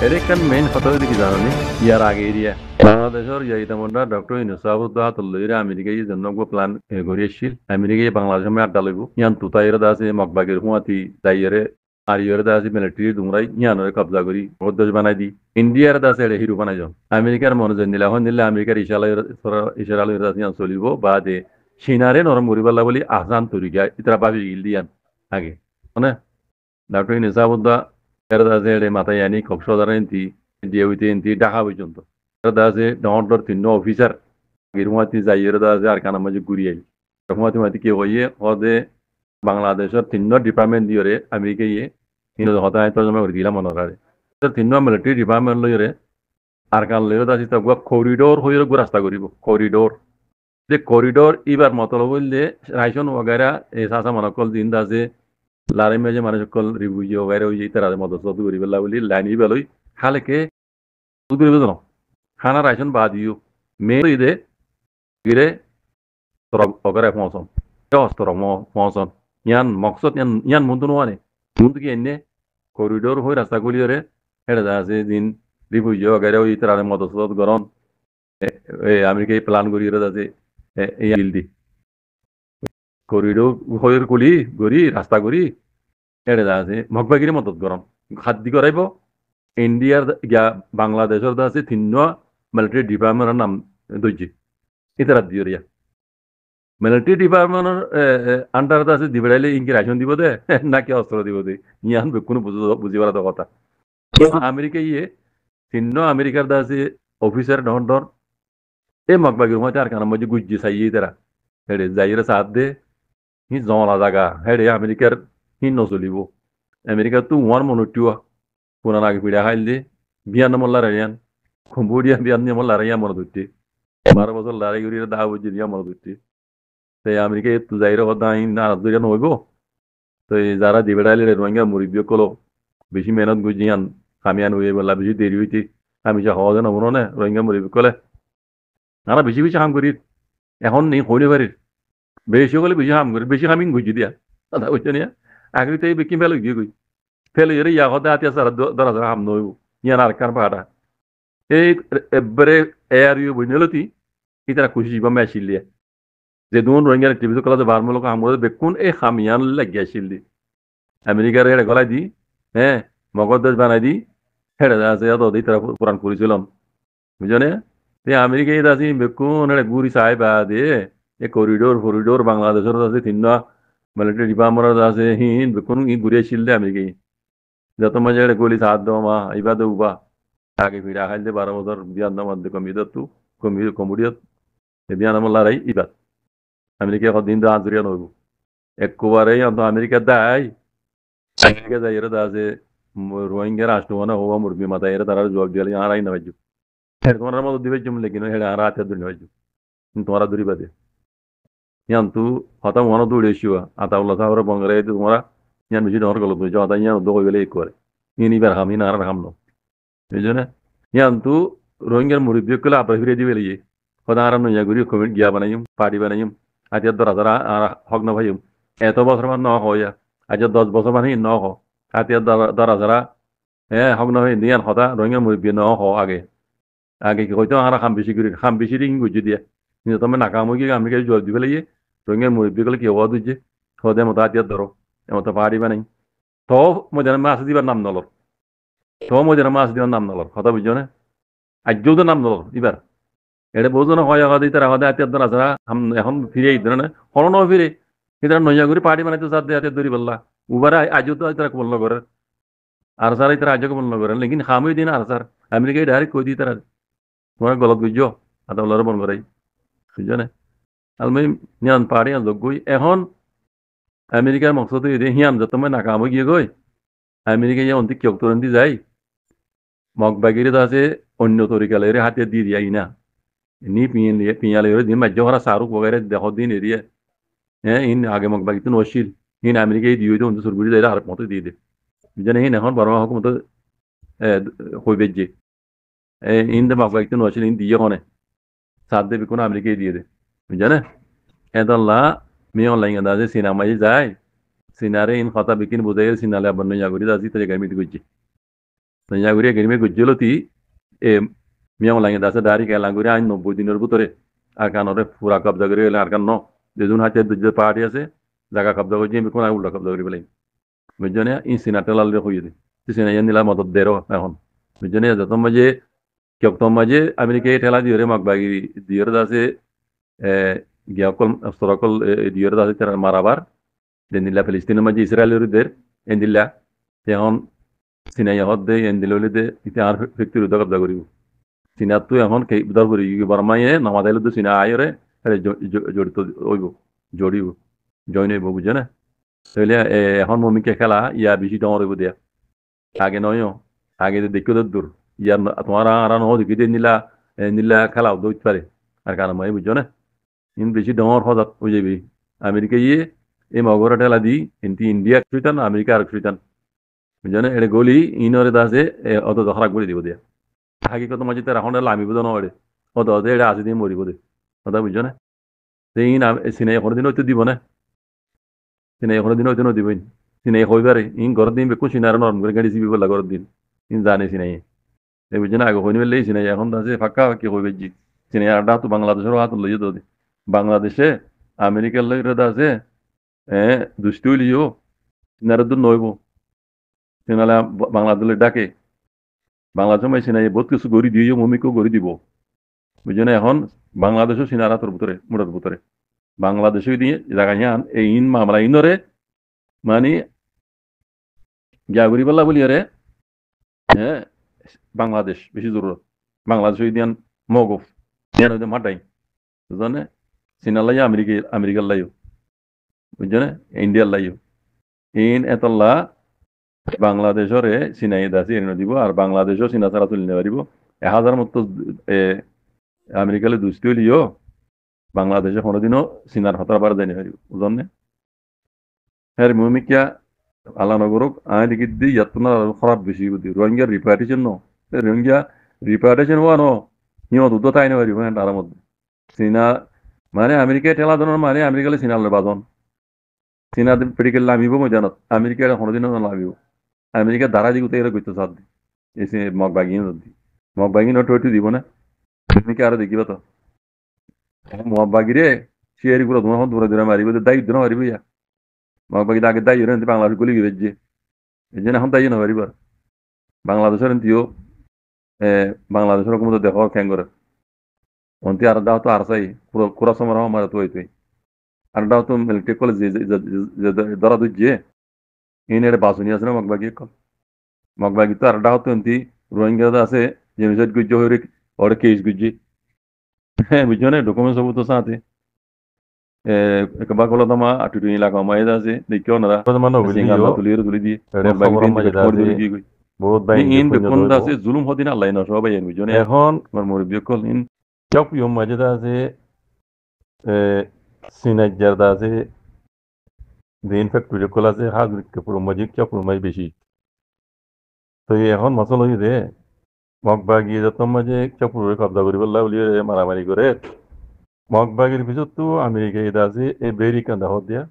এর একখান মেইন কথা হইলে কি জানো নি ইয়ার আগে এরিয়া বাংলাদেশের ইতামন্ডা ডক্টর ইনুসাবুদ্দাহাতুল্লহিরে আমেরিকায় জন্য প্ল্যান গড়ি এসেছিল আমেরিকায় বাংলাদেশের মে আড্ডা লইব ইয়ান তুতাইরে দাসে মগবাগের হুয়াতি তাইয়ারে আর ইয়ের দাসে মিলিটারি দুমরাই ইয়ানরে কবজা করি দেশ বানাই দি ইন্ডিয়ার দাসে এড়ে হিরো বানাই যান আমেরিকার মনোজন দিলে এখন দিলে আমেরিকার ইশারালের দাসে ইয়ান চলিব বা দে সিনারে নরম করিবাল্লা বলি আহসান তরিকা ইতরা ভাবি গিল দিয়ান আগে মানে ডক্টর ইনুসাবুদ্দা এর দাসে এড়ে মাথায় আনি কক্সবাজার এনতি দিয়ে হইতে এনতি ঢাকা পর্যন্ত এর দাসে ডর তিন অফিসার গিরমাতি যাই এর দাসে আর কানা মাঝে ঘুরি আই রকমাতি মাতি কি হইয়ে হদে বাংলাদেশের তিন ডিপার্টমেন্ট দিয়ে আমেরিকা ইয়ে কিন্তু হতায় তো জমা করে দিলাম মনে করে তিন মিলিটারি ডিপার্টমেন্ট লইরে আর কান লইরে দাসি তো করিডোর হইরে রাস্তা করিব করিডোর যে করিডোর এবার মতলব হইলে রাইশন ওগারা এই সাসা মনকল দিন দাসে লারে মেজে মানুষ সকল রিভিউ ওগারে হই তারা মদত করি বেলা বলি লাইন বেলই হালেকে করি বেজন খানা রাইশন বাদিও মে ইদে গিরে তোর ওগারে পৌঁছন তোর পৌঁছন ইয়ান মকসদ ইয়ান মুন্তু নোয়ানে মুন্তু কি এনে করিডোর হই রাস্তা গুলিরে হেডে আছে দিন রিভিউ ওগারে হই তারা মদত গরম আমেরিকায় প্ল্যান করি আছে এই বিলদি করিডোর হইর কুলি গড়ি রাস্তা গড়ি এড়ে আছে মগবাগিরি মদত গরম খাদ্য করাইব ইন্ডিয়ার গিয়া বাংলাদেশের আছে তিন মিলিটারি ডিপার্টমেন্টের নাম দইজি ইতারা দিওরিয়া মিলিটারি ডিপার্টমেন্টের আন্ডার আছে দিবেড়াইলে ইনকি রাশন দিব দে নাকি অস্ত্র দিব দে ইয়ান কোনো বুঝিবার কথা আমেরিকা ইয়ে তিন আমেরিকার আছে অফিসার ডর এই মগবাগির মধ্যে আর কারণ মধ্যে গুজ্জি চাইয়ে তারা হেডে যাইরে সাথ দে হি জলা জাগা হেডে আমেরিকার হি নচলিব আমেরিকা তো ওয়ান মনুটিও পুরান আগে পিড়া খাইল দে বিয়ান মল্লা রাইয়ান কম্বোডিয়া বিয়ান মল্লা রাইয়া মনে ধরতে 12 বছর লড়াই করি দা বুঝি দিয়া মনে ধরতে তো আমেরিকা তো যাইরে কথা না দুজন হইব তো যারা দিবেড়াইলে রোহিঙ্গা মুরিবিও কলো বেশি মেহনত গুজিয়ান কামিয়ান হয়ে বললা বেশি দেরি হইতে আমি যা হওয়া যেন মনে রোহিঙ্গা মুরিবি কলে আমরা বেশি বেশি কাম করি এখন নেই হইলে পারি বেশি হলে বেশি কাম করি বেশি কামিং গুজি দিয়া দাদা বুঝছো নিয়া আগে তো এই বেকি ফেলে গিয়ে গই ফেলে এর ইয়া হতে হাতিয়া সারা দরা দরা হাম নইব ইয়ান আর কার পাটা এই এবারে এয়ার ইউ বুঝলতি ইতারা খুশি বা মেশিল দিয়ে যে দুন রোহিঙ্গা টিভি কলা যে বারমূলক আমরে বেকুন এই খামিয়ান লাগিয়াছিল দি আমেরিকার এর গলাই দি হ্যাঁ মগজ দেশ বানাই দি হেড়ে আছে এত দি তারা পুরান করেছিলাম বুঝনে ते अमेरिका दासी बेकुन गुरी साहेब दे ये कॉरिडोर बांग्लादेश আছে তিন মিলিটারি ডিপার্টমেন্ট আছে হিন বেকুন গুরি ছিল দে আমেরিকা যত মজা গলি সাথ দো মা ইবাদ উবা আগে ভিড়া খাইলে 12 বছর বিয়ান মধ্যে কমিদত তু কমিডিয়ত বিয়ান মল্লারাই ইবাদ আমেরিকা কদিন দা আজরিয়া নইব একবারে অন্ত আমেরিকা দাই আমেরিকা যাই এর দাসে রোহিঙ্গা রাষ্ট্রমানা হওয়া মুরবি মাথা এর তারা জবাব দিলে আরাই না ভাইজু তোমার মতো দিবে জম লেকিন হেডে আর হাতে দুর্নি ভাইজু তোমারা দূরি বাদে ইয়ান তু হতা মনে দৌড়ে শিওয়া আতাউল্লাহ সাহর বঙ্গরে তোমরা ইয়ান বেশি ডর গেল তুই যা ইয়ান দো গেলে এক করে ইনি বার হাম ইন আর হাম নো এই জন্য ইয়ান তু রোহিঙ্গার মুরিদ কলে আপরা ফিরে দিবে লিয়ে হতা আর নইয়া গুরি কমিট গিয়া বানাইম পার্টি বানাইম আজ 10,000 আর হক না ভাইম এত বছর মান ন হইয়া আজ 10 বছর মানে ন হ আজ 10,000 হ্যাঁ হক না হই দিয়ান হতা রোহিঙ্গার মুরিদ ন হ আগে কি হয়তো আর খাম বেশি রিং গুজি দিয়া কিন্তু তুমি নাকাম গিয়ে আমেরিকায় জবাব দিবে লাগিয়ে রোহিঙ্গার মুরব্বী গেলে কি হওয়া দুজে হদে মতো হাতিয়ার ধরো এমতো পাহাড়ি বানাই তো মজার মাছ দিবার নাম নলর তো মজার মাছ দিবার নাম নলর কথা বুঝছো না আজ্যও তো নাম নলর এবার এটা বোঝো হয় হদে তারা হদে হাতিয়ার ধরা ছাড়া এখন ফিরে এই ধরে না হলো ন ফিরে এটা নইয়া করে পাহাড়ি বানাইতে সাথে হাতিয়ার ধরি বললা উবারে আজও তো তারা বলল করে আর স্যার তারা আজকে বলল করেন লেকিন খামই দিন আর স্যার আমেরিকায় ডাইরেক্ট কই দিই তারা তোমার গলত বুঝছো আতাউল্লাহর বন করাই বুঝছো না আলমাই নিয়ান পাহাড়ি লোক গই এখন আমেরিকার মকসদ হিয়ান যত মই নাকাম গিয়ে গই আমেরিকা ইয়ে অন্তিক কিয়ক্তরন্তি যাই মগবাগিরে তো আছে অন্য তরিকালের হাতে দিয়ে দিয়াই না নি পিয়ালে দিন মাজ্য করা শাহরুখ বগাইরে দেখ দিন এরিয়া হ্যাঁ ইন আগে মগবাগি তো নশিল ইন আমেরিকায় দিয়ে তো অন্য সুরগুড়ি যাই আর মতো দিয়ে দে বুঝছো হিন এখন বর্মা হক মতো হইবে যে ইন দে মগবাগি তো নশিল ইন দিয়ে কনে সাথ দেবে কোনো আমেরিকায় দিয়ে দে বুঝছো না এদল্লা মি অনলাইন দাজে সিনেমায় যায় সিনারে ইন কথা বিকিন বুঝাই সিনালে আবার নইয়া করি দাজি তো জায়গায় মিট করছি Nyaguri gini gujjoloti e miyaw langi dasa dari ke languri ain 90 দিনের ভিতরে আরকানরে পুরা কবজা করে গেলে আরকান ন যেজন হাতে দুজে পার্টি আছে জায়গা কবজা করছে আমি কোন উল্টা কবজা করে ফেলাই বুঝছনে ইন সিনাটেলাল হইয়ে দি সিনা ইয়ানিলা মদত দেরো এখন বুঝছনে যত মাঝে kyoktom maje amerika tela diore magbagi diore dase gyakol storakol diore dase ter marabar denilla palestina maje israel der endilla tehon sina yahode endilole de ite ar fektir udagab dagoriu sina tu এখন কে উদার করি বর্মায়ে নামাদাইলে তো সিনা আয়রে জড়িত হইব জড়িব join হইব বুঝে না তাহলে এখন মমিকে খেলা ইয়া বেশি ডর হইব দিয়া আগে নয় আগে দেখো দূর ইয়ার তোমার আর ন দিকে নিলা নিলা খেলাও দইতে পারে আর কারণ মই বুঝো না ইন বেশি ডর হজাত হয়ে যাবি আমেরিকা ইয়ে এই মগরা ঠেলা দি ইন্টি ইন্ডিয়া সুইতান আমেরিকা আর সুইতান বুঝো না এটা গলি ইনরে দাসে অত দখরা করে দিব দিয়া আগে কত মাঝে তার এখন লামি বুঝো না ওরে অত অত এটা আছে দিয়ে মরিব দে কথা বুঝো না ইন সিনাই কোনো দিন হইতে দিব না সিনাই কোনো দিন হইতে দিবই সিনাই হইবারে ইন ঘর দিন বেকু সিনার নরম করে গাড়ি সিবি বলা ঘর দিন ইন জানে সিনাই এই বুঝে না আগে হইনি বললেই সিনাই এখন আছে ফাঁকা কি হইবে জি সিনাই আড্ডা তো বাংলাদেশের হাত লইয়ে তো বাংলাদেশে আমেরিকার লইরে আছে দুষ্টি হইলিও সিনার দূর নইব সিনালা বাংলাদেশের ডাকে বাংলাদেশের মাই সিনাই বহুত কিছু গড়ি দিও মমিকেও গড়ি দিব বুঝে না এখন বাংলাদেশও সিনার হাতের ভিতরে মুড়ার ভিতরে বাংলাদেশে দিয়ে জায়গায় এই ইন মামলা ইনরে মানে গিয়াগুড়ি বললা বলি আরে হ্যাঁ বাংলাদেশ বেশি জরুরত বাংলাদেশ দিয়ান মগফ দিয়ান হইতে মাটাই বুঝলে চীনার লাইও আমেরিকার লাইও বুঝছো না ইন্ডিয়ার লাইও ইন এতল্লা বাংলাদেশরে চীনাই দাসি এনে দিব আর বাংলাদেশও চীনা ছাড়া তুলি নিয়ে পারিব 1000 মতো আমেরিকালে দুষ্টি হইলিও বাংলাদেশে কোনোদিনও চীনার হতার বার দেয় পারিব বুঝলে হ্যাঁ ভূমিকা আল্লাহ নগরক আয় দিকে দিয়ে ইয়াতনা খারাপ বেশি বুদ্ধি রোহিঙ্গা রিপার্টিশন ন রোহিঙ্গা রিপার্টিশন হওয়া ন সিহঁত দুটো তাই নেপারিব হ্যাঁ তার মধ্যে চীনা মানে আমেরিকায় ঠেলা ধরনের মানে আমেরিকালে চীনালে বাজন চীনা পেডিকেল নামিব মই জানত আমেরিকার কোনোদিনও নামিব আমেরিকার দ্বারা দি গোটেই গইতে চাপ দি এসে মগ বাগিয়ে দি মগ বাগি নটু দিব না তুমি আরো দেখিবা তো মগ বাগিরে সিয়ারি পুরো তোমার দূরে দূরে মারিব দায়ী দিন মারিব ইয়া মগ বাগি আগে দায়ী হরে বাংলাদেশ গলি গিয়ে এই জন্য এখন দায়ী নপারিব বাংলাদেশের এনতিও বাংলাদেশের রকম দেখো খ্যাং করে অন্তি আর দাও তো আর চাই পুরো সময় আমার তো হইতে আর দাও তো মিলিটারি কলেজ ধরা দুজে ইন এটা বাসুনি আছে না মগবাগি তো আর দাও তো এনতি রোহিঙ্গা আছে জেনোসাইড গুজ্জ হয়ে ওর কেস গুজ্জি হ্যাঁ বুঝছো না ডকুমেন্ট সব তো সাথে একবার কলো তোমা আটুটু এলাকা মায়ের আছে দেখিও না তুলি দিয়ে বহুত ভাই ইন বেকন আছে জুলুম হদিন আল্লাহ না সবাই বুঝছো না এখন আমার মুরব্বি কল ইন চপ ইয়ম মাঝে আছে সিনাইজার আছে দিন ফ্যাক্টরি কল আছে হাজরিকে পুরো মাঝে চপ মাঝে বেশি তো এখন মশলা হইছে মগবাগি যত মাঝে চপুরে কবজা করি বললা বলি মারামারি করে মগবাগির পিছত তো আমেরিকা এটা আছে এই বেরিকা দাহত দিয়া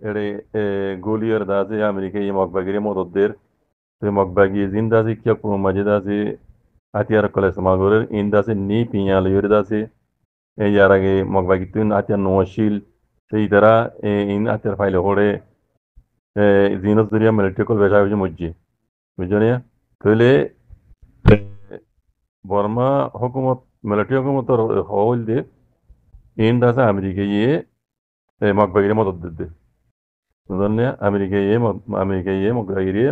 এড়ে গোলিয়ার দা আছে আমেরিকা এই মগবাগির মদতদের তো মগবাগি জিন্দা আছে চপুর মাঝে আছে আতিয়ার কলে সমাগরের ইন্দা আছে নি পিয়া লইর আছে এই ইয়ার আগে মগবাগি তুই আতিয়ার নশিল সেই দ্বারা ইন আতিয়ার ফাইলে করে জিনস দরিয়া মিলিটারি কল বেশা হয়েছে মজ্জি বুঝছো না তাহলে বর্মা হুকুমত মিলিটারি হুকুমতর হল দিয়ে ইন দাসে আমেরিকা ইয়ে মগবাগিরে মদত দিতে বুঝলেন আমেরিকা ইয়ে মগবাগিরে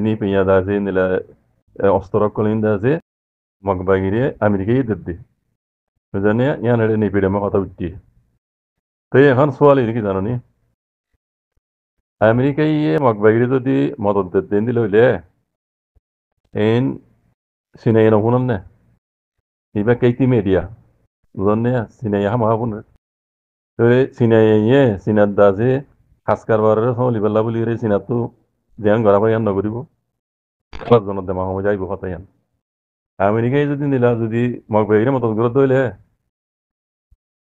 নি পিয়া দাসে নিলা অস্ত্র কলিন দাসে মগবাগিরে আমেরিকা ইয়ে দিতে বুঝলেন ইয়ান এটা নিপিড়ে কথা উঠছি তো এখন সোয়াল কি জানো নি আমেরিকা ইয়ে মগবাগিরে যদি মদত দিতে দিল হইলে এন সিনাই নহুনন না ইবা কেইটি মেডিয়া বুঝলেন সিনাই হামা বুন তো সিনাই ইয়ে সিনার দাসে খাস কারবারের সময় লিবেলা বলি রে সিনার তো ধ্যান গড়া পাই নগরিব জনত দেমা সময় যাইব হতাইন আমেরিকায় যদি নিলা যদি মগবাগিরে মদত করে দইলে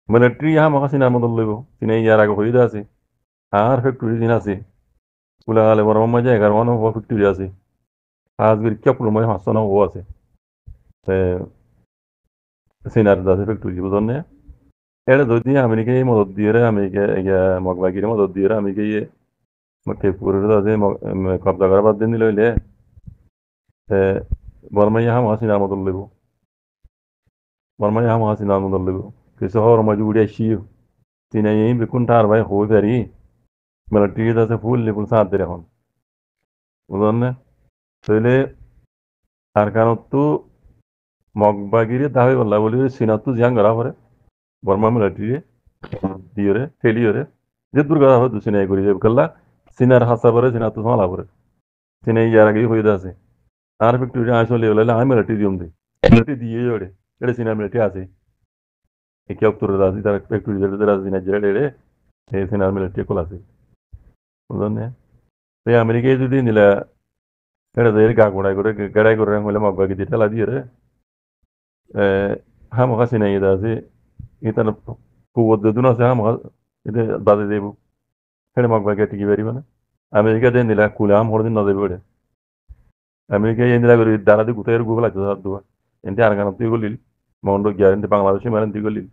মিলিটারি হামা সিনার মদত লইব সিনাই ইয়ার আগে হইদা আছে আর ফ্যাক্টরি দিন আছে কুলাগালে বড় মাঝে 11 ফ্যাক্টরি আছে আজগির কে পুরো হাসনা ও আছে সিনার দাসে ফ্যাক্টরি বুঝনে এটা যদি আমেরিকায় মদত দিয়ে আমেরিকা মগবাগিরে মদত দিয়ে আমেরিকায় কেপুরের দাসে কবজা করার বাদ দিন দিলে হইলে বর্মাই হাম হাসিনার মদত লইব বর্মাই হাম হাসিনার মদত লইব কিছু হওয়ার মাঝে উড়ে আসিও সিনাই বেকুন টার ভাই হয়ে পারি মিলিটারি দাসে ফুল লেবুল সাথ দিয়ে এখন বুঝনে তাহলে তার কারণ তো মগবাগিরে দাবি বললা বলি সিনা তো জিয়াং করা পরে বর্মা মিলিটারি দিয়রে ঠেলিয়রে যে দুর্গা হবে তো সিনাই করি যাবে কাল্লা সিনার হাসা পরে সিনা তো সালা পরে সিনাই ইয়ার আগে হয়ে আছে আর ফ্যাক্টরি আসলে বলে আমি মিলিটারি দিম দিই মিলিটারি দিয়ে ওরে এটা সিনা মিলিটারি আছে এই কে উত্তর আছে তার ফ্যাক্টরি যেটা আছে সিনা যেটা রে এই সিনার মিলিটারি কল আছে বুঝলেন তো আমেরিকায় যদি নিলা এটা যে গাড়াই করে হলে মগবাগি দিয়ে ঠেলা দিয়ে রে হ্যাঁ মকা সিনাই এটা আছে এটা কুবত দুন আছে হ্যাঁ মকা এটা বাজে দেব হেড়ে মগবাগি টিকি পারিব না আমেরিকা দিয়ে নিলা কুলে আম হরদিন না দেবে ওটা আমেরিকা এই নিলা করি দাঁড়া দিয়ে গুতাই গুগল আছে সার দুয়া এনতে আর গান তুই গলিল মন্ড গ্যারেন্টি বাংলাদেশে মারেন তুই গলিল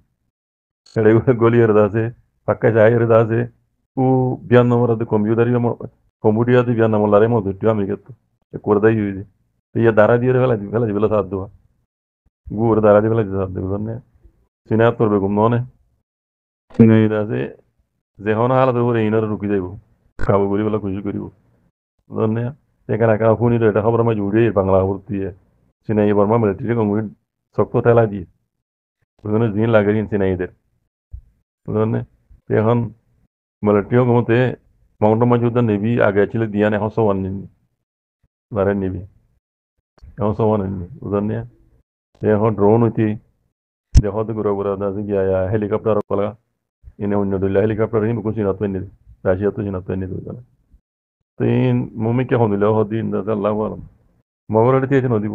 হেড়ে গলি এর আছে পাক্কা যায় এর আছে ও বিয়ান নম্বর আছে কম্পিউটার দিয়ে বিয়ান নম্বর লারে মতো আমেরিকা তো করে দেয় ইয়ে ইয়ে দাঁড়া দিয়ে ফেলা দিবে সার দুয়া গুড় দাঁড়া দিয়ে ফেলা সার দেবে চিনা তোর বেগুম ননে চিনা আছে যেখন হালাত করে ইনার রুকি যাইব খাব করি বলে খুশি করিব বুঝলেন সেখানে একা শুনিল এটা খবর মাঝে উড়ে বাংলা খবর দিয়ে চিনাই বর্মা মিলিটারি কমিটি শক্ত ঠেলা দিয়ে বুঝলেন দিন লাগে দিন চিনাইদের বুঝলেন এখন মিলিটারি কমতে মাউন্ট মাঝে উদ্যান নেবি আগে ছিল দিয়ান এখন সমান নিবি বারে নিবি এখন সমান নিবি বুঝলেন এখন ড্রোন হইতে দেখো তো ঘুরে ঘুরে গিয়া হেলিকপ্টার কলা ইনে অন্য দিল্লা হেলিকপ্টার হিম কোন চিনাত পেনি রাশিয়া তো চিনাত পেনি দিল তো ইন মুমি কে হনিল হদিন আল্লাহ আলম মগর এটি আছে নদীব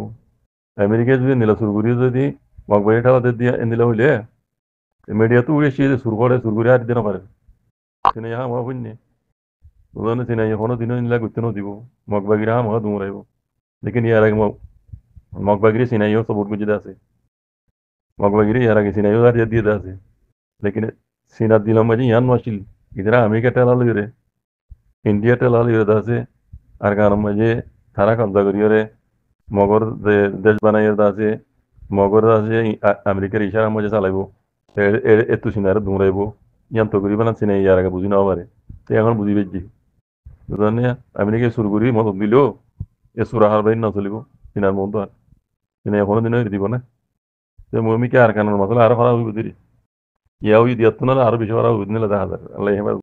আমেরিকায় যদি নিলা সুরগুড়ি যদি মগবাড়ি ঠালাতে দিয়ে নিলা হইলে মিডিয়া তো উড়ে সে সুরগুড়ি হারি দিন পারে চিনাই হা মা শুননি বুঝলেন চিনাই এখনো দিনও নিলা গুতে নদীব মগবাগিরা হা মহা দুমরাইব লেকিন ইয়ার আগে মগবাগিরি চিনাইও সবুত বুঝিতে আছে মগবাগিরি ইয়ার আগে চিনাইও হারিয়ে দিয়ে আছে লেকিন চীনাত দিলাম মাঝে ইয়ান নাছিল ইদারা আমেরিকা টেলা লইরে ইন্ডিয়া টেলা লইরে আছে আর গান মাঝে তারা কবজা করিয়রে মগর যে দেশ বানাইয়ের আছে মগর আছে আমেরিকার ইশারা মাঝে চালাইব এত চিনারে দুমরাইব ইয়ান তো করি বানা চিনাই ইয়ার আগে বুঝি নাও পারে তো এখন বুঝি পেয়েছি বুঝলেন আমেরিকায় সুর করি মত দিলেও এ সুরা হার বাইন না চলিব চিনার মতো আর চিনাই এখনো দিনও দিব না তো মমিকে আর কানের মতলে আরো খারাপ হইব দিরি ইয়াও দিয়াত না আরো বেশি খারাপ হইব নিলে দেখা যায় আল্লাহ